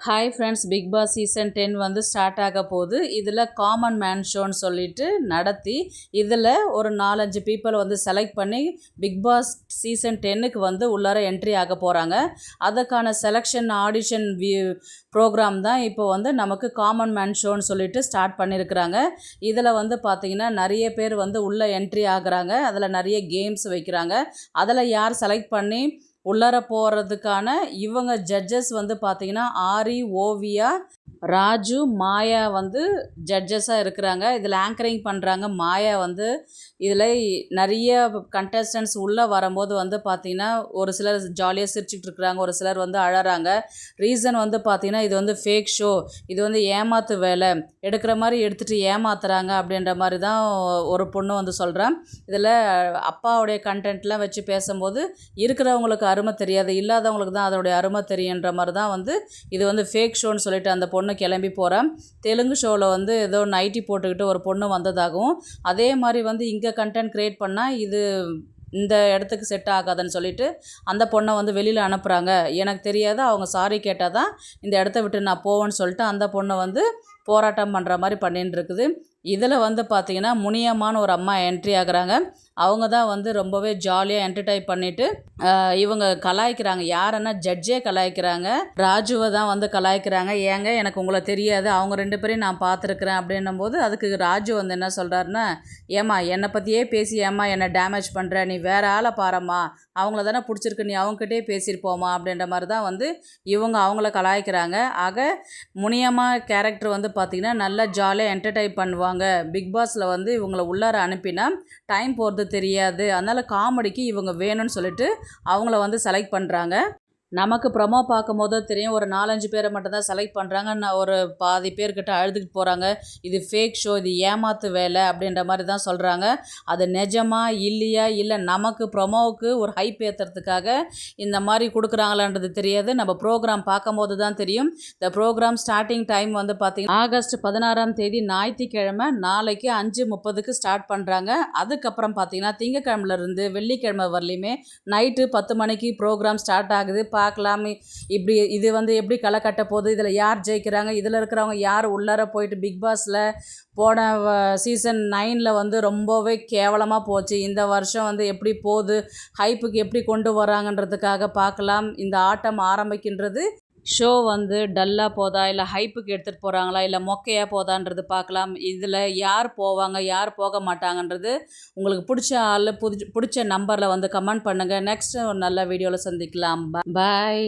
Hi friends, Bigg Boss season 10 வந்து start ஆக போகுது. இதில் காமன் மேன் ஷோன்னு சொல்லிட்டு நடத்தி இதில் ஒரு 4-5 பீப்புள் வந்து செலக்ட் பண்ணி பிக் பாஸ் சீசன் 10க்கு வந்து உள்ளார என்ட்ரி ஆக போகிறாங்க. அதுக்கான செலெக்ஷன் ஆடிஷன் ப்ரோக்ராம் தான் இப்போ வந்து நமக்கு காமன் மேன் ஷோன்னு சொல்லிட்டு ஸ்டார்ட் பண்ணியிருக்கிறாங்க. இதில் வந்து பார்த்திங்கன்னா நிறைய பேர் வந்து உள்ளே என்ட்ரி ஆகுறாங்க. அதில் நிறைய கேம்ஸ் வைக்கிறாங்க. அதில் யார் செலக்ட் பண்ணி உள்ளார போகிறதுக்கான இவங்க ஜட்ஜஸ் வந்து பார்த்திங்கன்னா ஆரி, ஓவியா, ராஜு, மாயா வந்து ஜட்ஜஸாக இருக்கிறாங்க. இதில் ஆங்கரிங் பண்ணுறாங்க மாயா வந்து. இதில் நிறைய கண்டஸ்டன்ஸ் உள்ளே வரும்போது வந்து பார்த்திங்கன்னா ஒரு சிலர் ஜாலியாக சிரிச்சுட்டு இருக்கிறாங்க, ஒரு சிலர் வந்து அழறாங்க. ரீசன் வந்து பார்த்திங்கன்னா இது வந்து ஃபேக் ஷோ, இது வந்து ஏமாத்து வேலை, எடுக்கிற மாதிரி எடுத்துகிட்டு ஏமாத்துறாங்க அப்படின்ற மாதிரி தான் ஒரு பொண்ணு வந்து சொல்கிறேன். இதில் அப்பாவுடைய கண்டென்ட்லாம் வச்சு பேசும்போது இருக்கிறவங்களுக்கு அருமை தெரியாது, இல்லாதவங்களுக்கு தான் அதோடைய அருமை தெரியுன்ற மாதிரி தான் வந்து இது வந்து ஃபேக் ஷோன்னு சொல்லிட்டு அந்த பொண்ணு கிளம்பி போகிறேன். தெலுங்கு ஷோவில் வந்து ஏதோ நைட்டி போட்டுக்கிட்டு ஒரு பொண்ணு வந்ததாகவும், அதே மாதிரி வந்து இங்கே கண்டென்ட் க்ரியேட் பண்ணால் இது இந்த இடத்துக்கு செட் ஆகாதுன்னு சொல்லிட்டு அந்த பொண்ணை வந்து வெளியில் அனுப்புகிறாங்க. எனக்கு தெரியாது, அவங்க சாரி கேட்டால் தான் இந்த இடத்த விட்டு நான் போவேன்னு சொல்லிட்டு அந்த பொண்ணை வந்து போராட்டம் பண்ணுற மாதிரி பண்ணின்னு இருக்குது. இதில் வந்து பார்த்திங்கன்னா முனியம்மான்னு ஒரு அம்மா என்ட்ரி ஆகுறாங்க. அவங்க தான் வந்து ரொம்பவே ஜாலியாக என்டர்டைன் பண்ணிவிட்டு இவங்க கலாய்க்கிறாங்க. யாருன்னா ஜட்ஜே கலாய்க்கிறாங்க. ராஜுவை தான் வந்து கலாய்க்கிறாங்க. ஏங்க எனக்கு உங்களை தெரியாது, அவங்க 2 பேரையும் நான் பார்த்துருக்குறேன் அப்படின்னும் போது அதுக்கு ராஜு வந்து என்ன சொல்கிறாருன்னா, ஏம்மா என்னை பற்றியே பேசி ஏம்மா என்னை டேமேஜ் பண்ணுற, நீ வேறு ஆளை பாரம்மா, அவங்கள தானே பிடிச்சிருக்கு, நீ அவங்ககிட்டே பேசியிருப்போமா அப்படின்ற மாதிரி தான் வந்து இவங்க அவங்கள கலாய்க்கிறாங்க. ஆக முனியம்மா கேரக்டர் வந்து பார்த்திங்கன்னா நல்லா ஜாலியாக என்டர்டைன் பண்ணுவாங்க. பிக் பாஸில் வந்து இவங்களை உள்ளார அனுப்பினா டைம் போகிறது தெரியாது, அதனால் காமெடிக்கு இவங்க வேணும்னு சொல்லிட்டு அவங்கள வந்து செலக்ட் பண்ணுறாங்க. நமக்கு ப்ரொமோ பார்க்கும்போது தெரியும், ஒரு 4-5 பேரை மட்டும் தான் செலக்ட் பண்ணுறாங்க. நான் ஒரு பாதி பேர்கிட்ட அழுதுகிட்டு போகிறாங்க, இது ஃபேக் ஷோ, இது ஏமாத்து வேலை அப்படின்ற மாதிரி தான் சொல்கிறாங்க. அது நிஜமா இல்லையா, இல்லை நமக்கு ப்ரொமோவுக்கு ஒரு ஹைப் ஏற்றுறதுக்காக இந்த மாதிரி கொடுக்குறாங்களான்றது தெரியாது. நம்ம ப்ரோக்ராம் பார்க்கும்போது தான் தெரியும். இந்த ப்ரோக்ராம் ஸ்டார்டிங் டைம் வந்து பார்த்திங்கன்னா ஆகஸ்ட் 16ஆம் தேதி ஞாயிற்றுக்கிழமை, நாளைக்கு 5:30க்கு ஸ்டார்ட் பண்ணுறாங்க. அதுக்கப்புறம் பார்த்திங்கன்னா திங்கக்கிழமையிலேருந்து வெள்ளிக்கிழமை வரலையுமே நைட்டு 10 மணிக்கு ப்ரோக்ராம் ஸ்டார்ட் ஆகுது. பார்க்கலாம் இப்படி இது வந்து எப்படி களை கட்ட போகுது, இதில் யார் ஜெயிக்கிறாங்க, இதில் இருக்கிறவங்க யார் உள்ளார போயிட்டு. பிக் பாஸில் போன சீசன் 9ல் வந்து ரொம்பவே கேவலமாக போச்சு. இந்த வருஷம் வந்து எப்படி போகுது, ஹைப்புக்கு எப்படி கொண்டு வராங்கன்றதுக்காக பார்க்கலாம். இந்த ஆட்டம் ஆரம்பிக்கின்றது. ஷோ வந்து டல்லாக போதா, இல்லை ஹைப்புக்கு எடுத்துகிட்டு போகிறாங்களா, இல்லை மொக்கையாக போதான்றது பார்க்கலாம். இதில் யார் போவாங்க யார் போக மாட்டாங்கன்றது உங்களுக்கு பிடிச்ச ஆள் பிடிச்ச நம்பரில் வந்து கமெண்ட் பண்ணுங்கள். நெக்ஸ்ட்டு ஒரு நல்ல வீடியோவில் சந்திக்கலாம். பாய்.